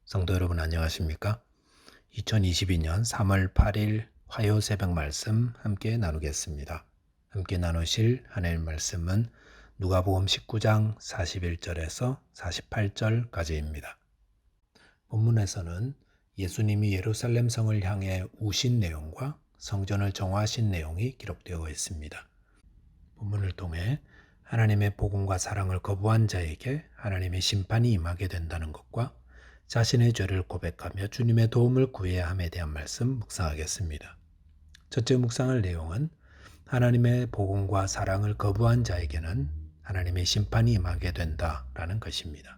성도 여러분 안녕하십니까? 2022년 3월 8일 화요 새벽 말씀 함께 나누겠습니다. 함께 나누실 하나님 말씀은 누가복음 19장 41절에서 48절까지입니다. 본문에서는 예수님이 예루살렘 성을 향해 우신 내용과 성전을 정화하신 내용이 기록되어 있습니다. 본문을 통해 하나님의 복음과 사랑을 거부한 자에게 하나님의 심판이 임하게 된다는 것과 자신의 죄를 고백하며 주님의 도움을 구해야 함에 대한 말씀 묵상하겠습니다. 첫째 묵상할 내용은 하나님의 복음과 사랑을 거부한 자에게는 하나님의 심판이 임하게 된다라는 것입니다.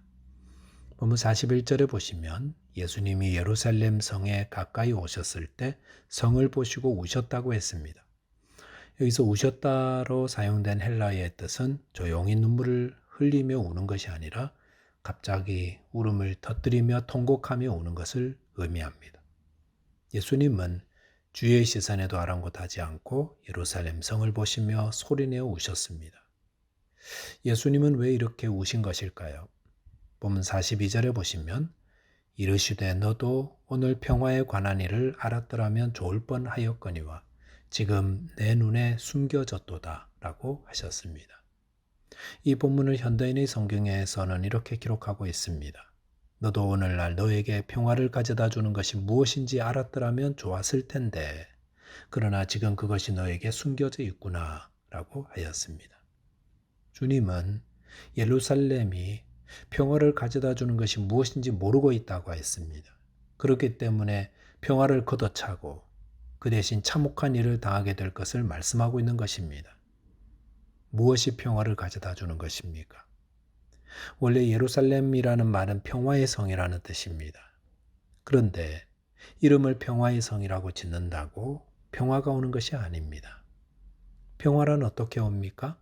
본문 41절에 보시면 예수님이 예루살렘 성에 가까이 오셨을 때 성을 보시고 우셨다고 했습니다. 여기서 우셨다로 사용된 헬라어의 뜻은 조용히 눈물을 흘리며 우는 것이 아니라 갑자기 울음을 터뜨리며 통곡하며 우는 것을 의미합니다. 예수님은 주의 시선에도 아랑곳하지 않고 예루살렘 성을 보시며 소리내어 우셨습니다. 예수님은 왜 이렇게 우신 것일까요? 본문 42절에 보시면 이르시되 너도 오늘 평화에 관한 일을 알았더라면 좋을 뻔하였거니와 지금 내 눈에 숨겨졌도다 라고 하셨습니다. 이 본문을 현대인의 성경에서는 이렇게 기록하고 있습니다. 너도 오늘날 너에게 평화를 가져다 주는 것이 무엇인지 알았더라면 좋았을 텐데 그러나 지금 그것이 너에게 숨겨져 있구나 라고 하였습니다. 주님은 예루살렘이 평화를 가져다 주는 것이 무엇인지 모르고 있다고 했습니다. 그렇기 때문에 평화를 걷어차고 그 대신 참혹한 일을 당하게 될 것을 말씀하고 있는 것입니다. 무엇이 평화를 가져다 주는 것입니까? 원래 예루살렘이라는 말은 평화의 성이라는 뜻입니다. 그런데 이름을 평화의 성이라고 짓는다고 평화가 오는 것이 아닙니다. 평화란 어떻게 옵니까?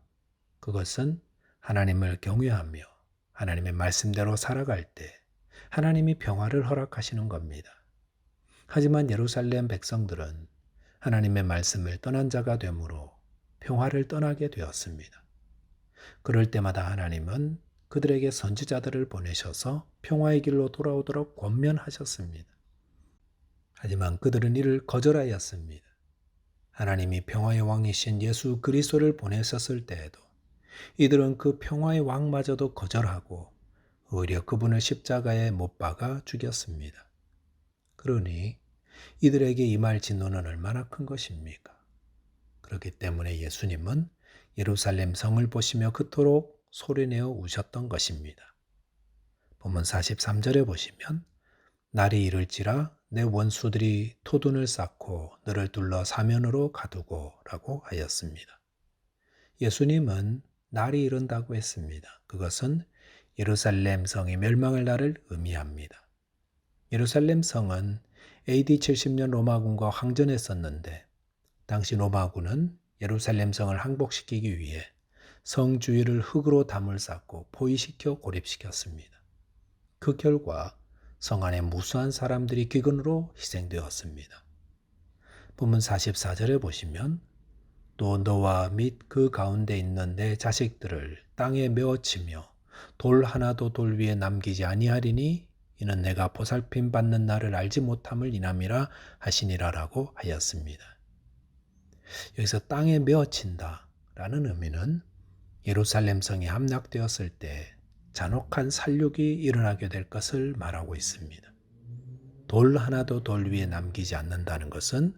그것은 하나님을 경외하며 하나님의 말씀대로 살아갈 때 하나님이 평화를 허락하시는 겁니다. 하지만 예루살렘 백성들은 하나님의 말씀을 떠난 자가 되므로 평화를 떠나게 되었습니다. 그럴 때마다 하나님은 그들에게 선지자들을 보내셔서 평화의 길로 돌아오도록 권면하셨습니다. 하지만 그들은 이를 거절하였습니다. 하나님이 평화의 왕이신 예수 그리스도를 보내셨을 때에도 이들은 그 평화의 왕마저도 거절하고 오히려 그분을 십자가에 못 박아 죽였습니다. 그러니 이들에게 임할 진노는 얼마나 큰 것입니까? 그렇기 때문에 예수님은 예루살렘 성을 보시며 그토록 소리내어 우셨던 것입니다. 본문 43절에 보시면 날이 이를지라 내 원수들이 토둔을 쌓고 너를 둘러 사면으로 가두고 라고 하였습니다. 예수님은 날이 이른다고 했습니다. 그것은 예루살렘 성이 멸망할 날을 의미합니다. 예루살렘 성은 AD 70년 로마군과 항전했었는데 당시 로마군은 예루살렘 성을 항복시키기 위해 성 주위를 흙으로 담을 쌓고 포위시켜 고립시켰습니다. 그 결과 성 안에 무수한 사람들이 기근으로 희생되었습니다. 본문 44절에 보시면 또 너와 및 그 가운데 있는 내 자식들을 땅에 메어치며 돌 하나도 돌 위에 남기지 아니하리니 이는 내가 보살핌 받는 날을 알지 못함을 인함이라 하시니라라고 하였습니다. 여기서 땅에 메어친다 라는 의미는 예루살렘 성이 함락되었을 때 잔혹한 살육이 일어나게 될 것을 말하고 있습니다. 돌 하나도 돌 위에 남기지 않는다는 것은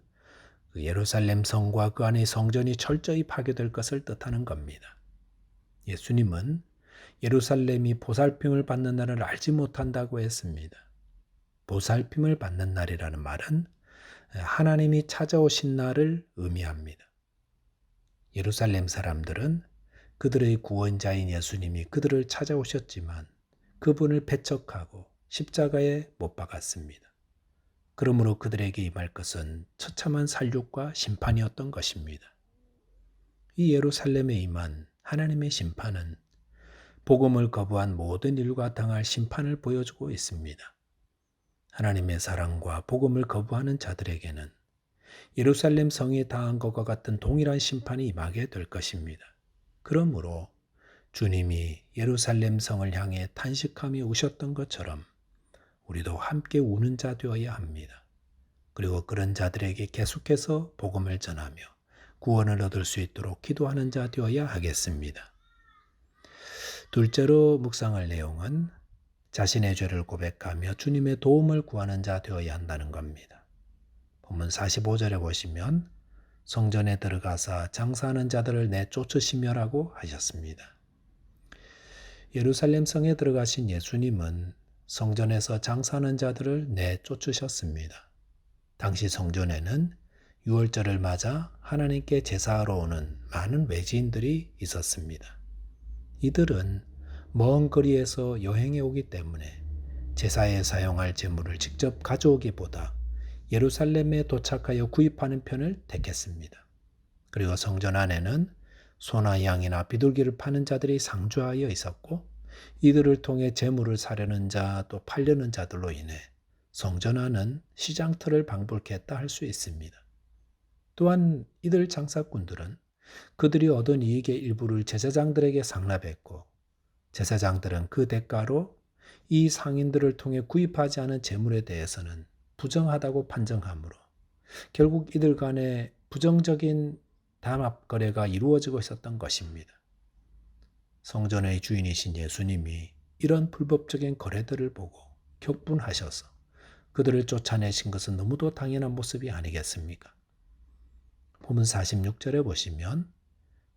그 예루살렘 성과 그 안의 성전이 철저히 파괴될 것을 뜻하는 겁니다. 예수님은 예루살렘이 보살핌을 받는 날을 알지 못한다고 했습니다. 보살핌을 받는 날이라는 말은 하나님이 찾아오신 날을 의미합니다. 예루살렘 사람들은 그들의 구원자인 예수님이 그들을 찾아오셨지만 그분을 배척하고 십자가에 못 박았습니다. 그러므로 그들에게 임할 것은 처참한 살육과 심판이었던 것입니다. 이 예루살렘에 임한 하나님의 심판은 복음을 거부한 모든 인류가 당할 심판을 보여주고 있습니다. 하나님의 사랑과 복음을 거부하는 자들에게는 예루살렘 성에 당한 것과 같은 동일한 심판이 임하게 될 것입니다. 그러므로 주님이 예루살렘 성을 향해 탄식하며 우셨던 것처럼 우리도 함께 우는 자 되어야 합니다. 그리고 그런 자들에게 계속해서 복음을 전하며 구원을 얻을 수 있도록 기도하는 자 되어야 하겠습니다. 둘째로 묵상할 내용은 자신의 죄를 고백하며 주님의 도움을 구하는 자 되어야 한다는 겁니다. 본문 45절에 보시면 성전에 들어가사 장사하는 자들을 내쫓으시며라고 하셨습니다. 예루살렘 성에 들어가신 예수님은 성전에서 장사하는 자들을 내쫓으셨습니다. 당시 성전에는 유월절을 맞아 하나님께 제사하러 오는 많은 외지인들이 있었습니다. 이들은 먼 거리에서 여행해 오기 때문에 제사에 사용할 제물을 직접 가져오기보다 예루살렘에 도착하여 구입하는 편을 택했습니다. 그리고 성전 안에는 소나 양이나 비둘기를 파는 자들이 상주하여 있었고 이들을 통해 제물을 사려는 자 또 팔려는 자들로 인해 성전 안은 시장터를 방불케 했다 할 수 있습니다. 또한 이들 장사꾼들은 그들이 얻은 이익의 일부를 제사장들에게 상납했고 제사장들은 그 대가로 이 상인들을 통해 구입하지 않은 제물에 대해서는 부정하다고 판정하므로 결국 이들 간에 부정적인 담합 거래가 이루어지고 있었던 것입니다. 성전의 주인이신 예수님이 이런 불법적인 거래들을 보고 격분하셔서 그들을 쫓아내신 것은 너무도 당연한 모습이 아니겠습니까? 본문 46절에 보시면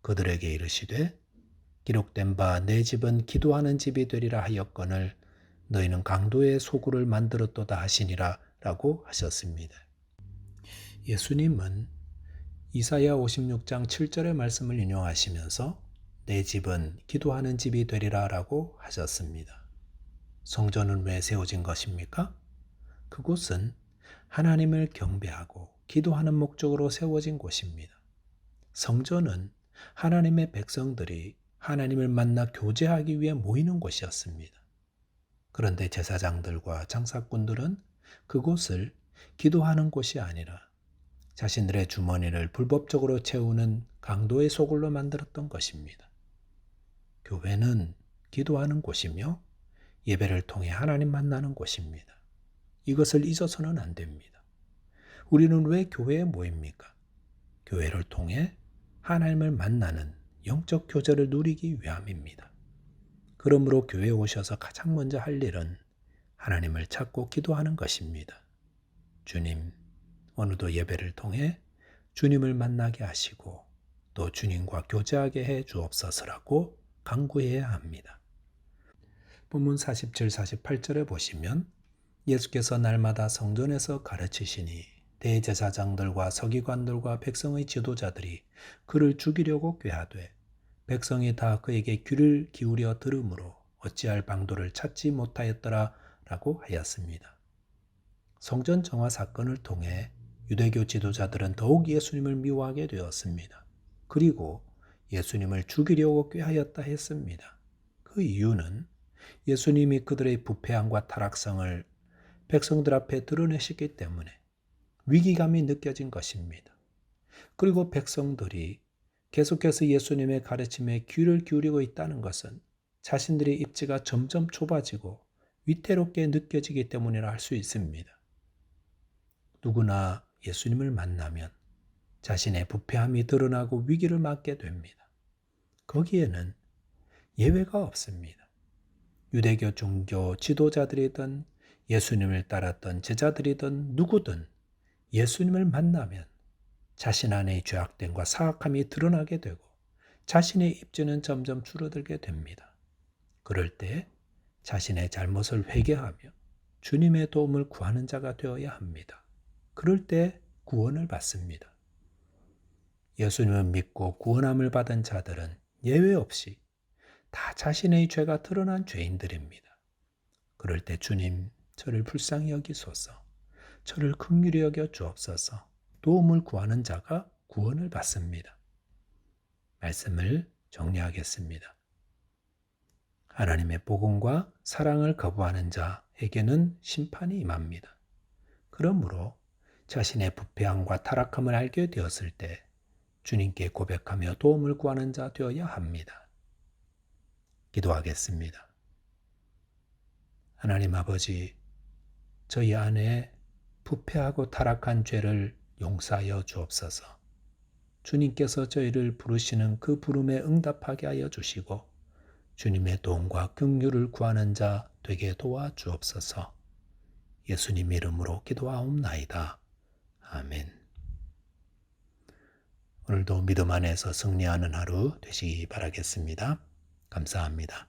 그들에게 이르시되 기록된 바 내 집은 기도하는 집이 되리라 하였거늘 너희는 강도의 소굴을 만들었도다 하시니라 라고 하셨습니다. 예수님은 이사야 56장 7절의 말씀을 인용하시면서 내 집은 기도하는 집이 되리라 라고 하셨습니다. 성전은 왜 세워진 것입니까? 그곳은 하나님을 경배하고 기도하는 목적으로 세워진 곳입니다. 성전은 하나님의 백성들이 하나님을 만나 교제하기 위해 모이는 곳이었습니다. 그런데 제사장들과 장사꾼들은 그곳을 기도하는 곳이 아니라 자신들의 주머니를 불법적으로 채우는 강도의 소굴로 만들었던 것입니다. 교회는 기도하는 곳이며 예배를 통해 하나님 만나는 곳입니다. 이것을 잊어서는 안 됩니다. 우리는 왜 교회에 모입니까? 교회를 통해 하나님을 만나는 영적 교제를 누리기 위함입니다. 그러므로 교회에 오셔서 가장 먼저 할 일은 하나님을 찾고 기도하는 것입니다. 주님, 오늘도 예배를 통해 주님을 만나게 하시고 또 주님과 교제하게 해 주옵소서라고 간구해야 합니다. 본문 47, 48절에 보시면 예수께서 날마다 성전에서 가르치시니 대제사장들과 서기관들과 백성의 지도자들이 그를 죽이려고 꾀하되 백성이 다 그에게 귀를 기울여 들으므로 어찌할 방도를 찾지 못하였더라 라고 하였습니다. 성전 정화 사건을 통해 유대교 지도자들은 더욱 예수님을 미워하게 되었습니다. 그리고 예수님을 죽이려고 꾀하였다 했습니다. 그 이유는 예수님이 그들의 부패함과 타락성을 백성들 앞에 드러내시기 때문에 위기감이 느껴진 것입니다. 그리고 백성들이 계속해서 예수님의 가르침에 귀를 기울이고 있다는 것은 자신들의 입지가 점점 좁아지고 위태롭게 느껴지기 때문이라 할 수 있습니다. 누구나 예수님을 만나면 자신의 부패함이 드러나고 위기를 맞게 됩니다. 거기에는 예외가 없습니다. 유대교 종교 지도자들이든 예수님을 따랐던 제자들이든 누구든 예수님을 만나면 자신 안의 죄악됨과 사악함이 드러나게 되고 자신의 입지는 점점 줄어들게 됩니다. 그럴 때 자신의 잘못을 회개하며 주님의 도움을 구하는 자가 되어야 합니다. 그럴 때 구원을 받습니다. 예수님을 믿고 구원함을 받은 자들은 예외 없이 다 자신의 죄가 드러난 죄인들입니다. 그럴 때 주님, 저를 불쌍히 여기소서, 저를 긍휼히 여겨 주옵소서, 도움을 구하는 자가 구원을 받습니다. 말씀을 정리하겠습니다. 하나님의 복음과 사랑을 거부하는 자에게는 심판이 임합니다. 그러므로 자신의 부패함과 타락함을 알게 되었을 때 주님께 고백하며 도움을 구하는 자 되어야 합니다. 기도하겠습니다. 하나님 아버지, 저희 안에 부패하고 타락한 죄를 용서하여 주옵소서. 주님께서 저희를 부르시는 그 부름에 응답하게 하여 주시고 주님의 도움과 긍휼을 구하는 자 되게 도와 주옵소서. 예수님 이름으로 기도하옵나이다. 아멘. 오늘도 믿음 안에서 승리하는 하루 되시기 바라겠습니다. 감사합니다.